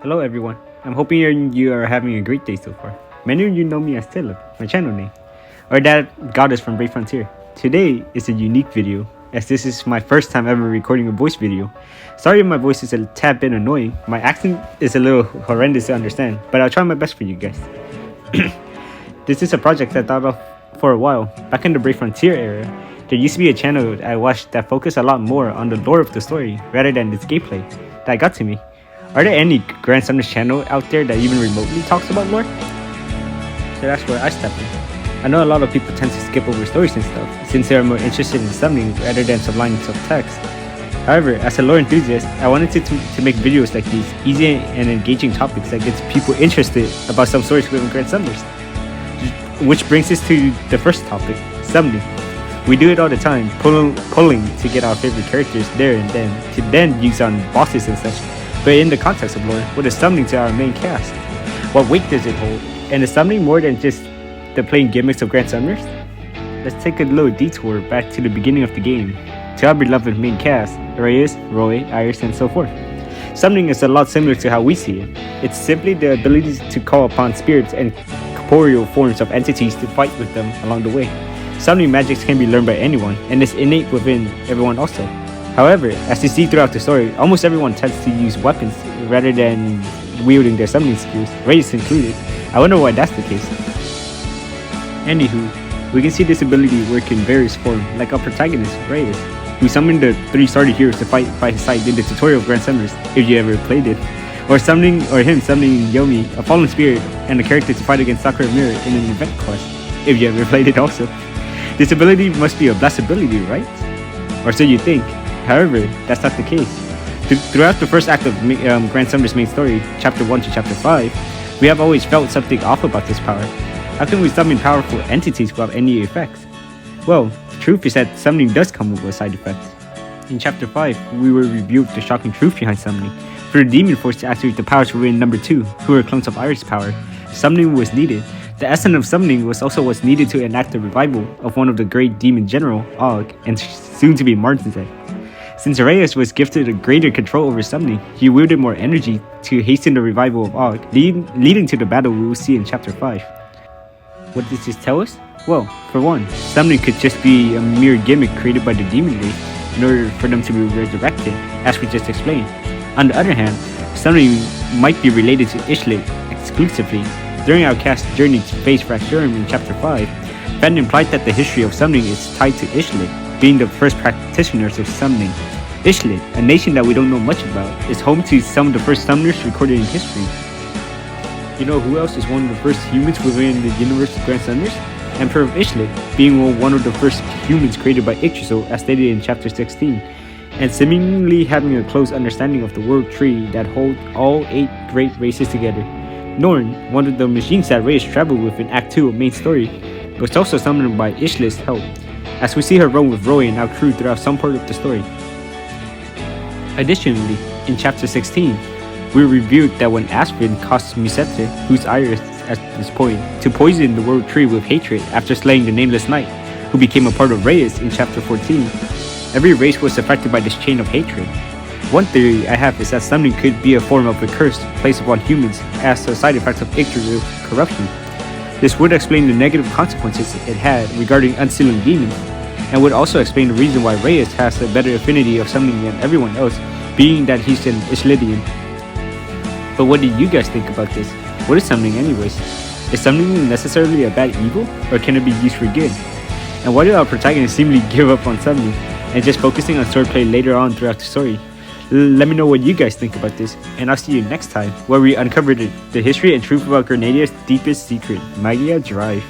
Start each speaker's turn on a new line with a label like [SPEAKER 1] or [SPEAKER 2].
[SPEAKER 1] Hello everyone, I'm hoping you are having a great day so far. Many of you know me as Taylor, my channel name, or that goddess from Brave Frontier. Today is a unique video, as this is my first time ever recording a voice video. Sorry if my voice is a tad bit annoying, my accent is a little horrendous to understand, but I'll try my best for you guys. This is a project I thought of for a while. Back in the Brave Frontier era, there used to be a channel I watched that focused a lot more on the lore of the story rather than its gameplay. That got to me. Are there any Grand Summoners channel out there that even remotely talks about lore? So that's where I step in. I know a lot of people tend to skip over stories and stuff, since they are more interested in summoning rather than some lines of text. However, as a lore enthusiast, I wanted to make videos like these, easy and engaging topics that gets people interested about some stories within Grand Summoners. Which brings us to the first topic, summoning. We do it all the time, pulling to get our favorite characters there and then, to then use on bosses and such. But in the context of lore, what is summoning to our main cast? What weight does it hold? And is summoning more than just the plain gimmicks of Grand Summoners? Let's take a little detour back to the beginning of the game, to our beloved main cast, Reyes, Roy, Iris, and so forth. Summoning is a lot similar to how we see it. It's simply the ability to call upon spirits and corporeal forms of entities to fight with them along the way. Summoning magics can be learned by anyone, and is innate within everyone also. However, as you see throughout the story, almost everyone tends to use weapons rather than wielding their summoning skills, Reyes included. I wonder why that's the case. Anywho, we can see this ability work in various forms, like our protagonist, Reyes, who summoned the 3 starter heroes to fight by his side in the tutorial of Grand Summoners, if you ever played it. Or summoning Yomi, a fallen spirit, and a character to fight against Sakura Mirror in an event quest, if you ever played it also. This ability must be a blessed ability, right? Or so you think. However, that's not the case. Throughout the first act of Grand Summoner's main story, Chapter 1 to Chapter 5, we have always felt something off about this power. How can we summon powerful entities without any effects? Well, the truth is that summoning does come with a side effect. In Chapter 5, we were revealed the shocking truth behind summoning. For the demon force to activate the powers within number 2, who were clones of Iris' power, summoning was needed. The essence of summoning was also what's needed to enact the revival of one of the great demon general, Og, and soon to be Martensek. Since Reyes was gifted a greater control over summoning, he wielded more energy to hasten the revival of Og, leading to the battle we will see in Chapter 5. What does this tell us? Well, for one, summoning could just be a mere gimmick created by the demon race in order for them to be resurrected, as we just explained. On the other hand, summoning might be related to Ishlit exclusively. During our cast's journey to face Fracturum in Chapter 5, Fenn implied that the history of summoning is tied to Ishlit, being the first practitioners of summoning. Ishlit, a nation that we don't know much about, is home to some of the first summoners recorded in history. You know who else is one of the first humans within the universe of Grand Summoners? Emperor of Ishlit, being one of the first humans created by Yggdrasil, as stated in Chapter 16, and seemingly having a close understanding of the world tree that holds all 8 great races together. Norn, one of the machines that Reyes traveled with in Act 2 of main story, was also summoned by Ishlit's help, as we see her roam with Roy and our crew throughout some part of the story. Additionally, in Chapter 16, we revealed that when Aspen caused Musette, who's Iris at this point, to poison the world tree with hatred after slaying the Nameless Knight, who became a part of Reyes in Chapter 14, every race was affected by this chain of hatred. One theory I have is that summoning could be a form of a curse placed upon humans as a side effect of Yggdrasil's corruption. This would explain the negative consequences it had regarding unsealing demons, and would also explain the reason why Reyes has a better affinity of summoning than everyone else, being that he's an Ishlitian. But what do you guys think about this? What is summoning anyways? Is summoning necessarily a bad evil, or can it be used for good? And why did our protagonist seemingly give up on summoning, and just focusing on swordplay later on throughout the story? Let me know what you guys think about this, and I'll see you next time, where we uncover the history and truth about Grenadia's deepest secret, Magia Drive.